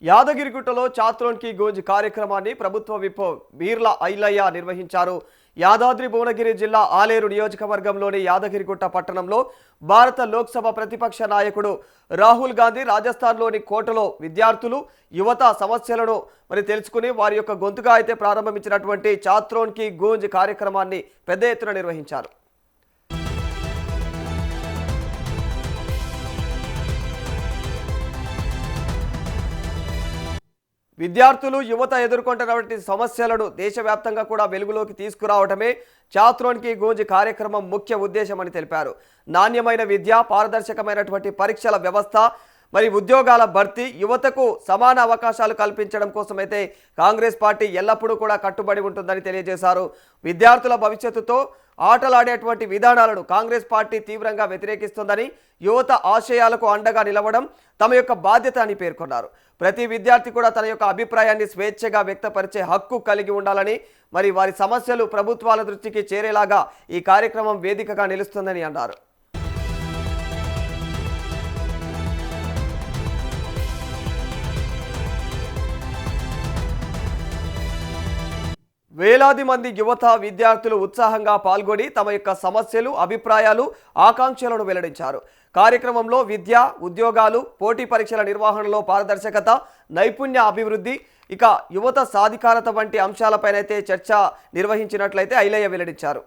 యాదగిరిగుట్టలో చాత్రోన్ కి గూంజ్ కార్యక్రమాన్ని ప్రభుత్వ విప్ బీర్ల ఐలయ్య నిర్వహించారు. యాదాద్రి భువనగిరి జిల్లా ఆలేరు నియోజకవర్గంలోని యాదగిరిగుట్ట పట్టణంలో భారత లోక్సభ ప్రతిపక్ష నాయకుడు రాహుల్ గాంధీ రాజస్థాన్లోని కోటలో విద్యార్థులు యువత సమస్యలను తెలుసుకుని వారి యొక్క గొంతుగా అయితే ప్రారంభించినటువంటి చాత్రోన్ కి గూంజ్ కార్యక్రమాన్ని పెద్ద ఎత్తున నిర్వహించారు. విద్యార్థులు యువత ఎదుర్కొంటున్నటువంటి సమస్యలను దేశవ్యాప్తంగా కూడా వెలుగులోకి తీసుకురావడమే చాత్రోన్ కి గూంజ్ కార్యక్రమం ముఖ్య ఉద్దేశమని తెలిపారు. నాణ్యమైన విద్య, పారదర్శకమైనటువంటి పరీక్షల వ్యవస్థ, ఉద్యోగాల భర్తీ, యువతకు సమాన అవకాశాలు కల్పించడం కోసమైతే కాంగ్రెస్ పార్టీ ఎల్లప్పుడూ కూడా కట్టుబడి ఉంటుందని తెలియజేశారు. విద్యార్థుల భవిష్యత్తుతో ఆటలాడేటువంటి విధానాలను కాంగ్రెస్ పార్టీ తీవ్రంగా వ్యతిరేకిస్తుందని, యువత ఆశయాలకు అండగా నిలవడం తమ యొక్క బాధ్యత అని పేర్కొన్నారు. ప్రతి విద్యార్థి కూడా తన యొక్క అభిప్రాయాన్ని స్వేచ్ఛగా వ్యక్తపరిచే హక్కు కలిగి ఉండాలని, వారి సమస్యలు ప్రభుత్వాల దృష్టికి చేరేలాగా ఈ కార్యక్రమం వేదికగా నిలుస్తుందని అన్నారు. వేలాది మంది యువత విద్యార్థులు ఉత్సాహంగా పాల్గొని తమ యొక్క సమస్యలు, అభిప్రాయాలు, ఆకాంక్షలను వెల్లడించారు. కార్యక్రమంలో విద్య, ఉద్యోగాలు, పోటీ పరీక్షల నిర్వహణలో పారదర్శకత, నైపుణ్య అభివృద్ధి, యువత సాధికారత వంటి అంశాలపైనైతే చర్చ నిర్వహించినట్లయితే ఐలయ్య వెల్లడించారు.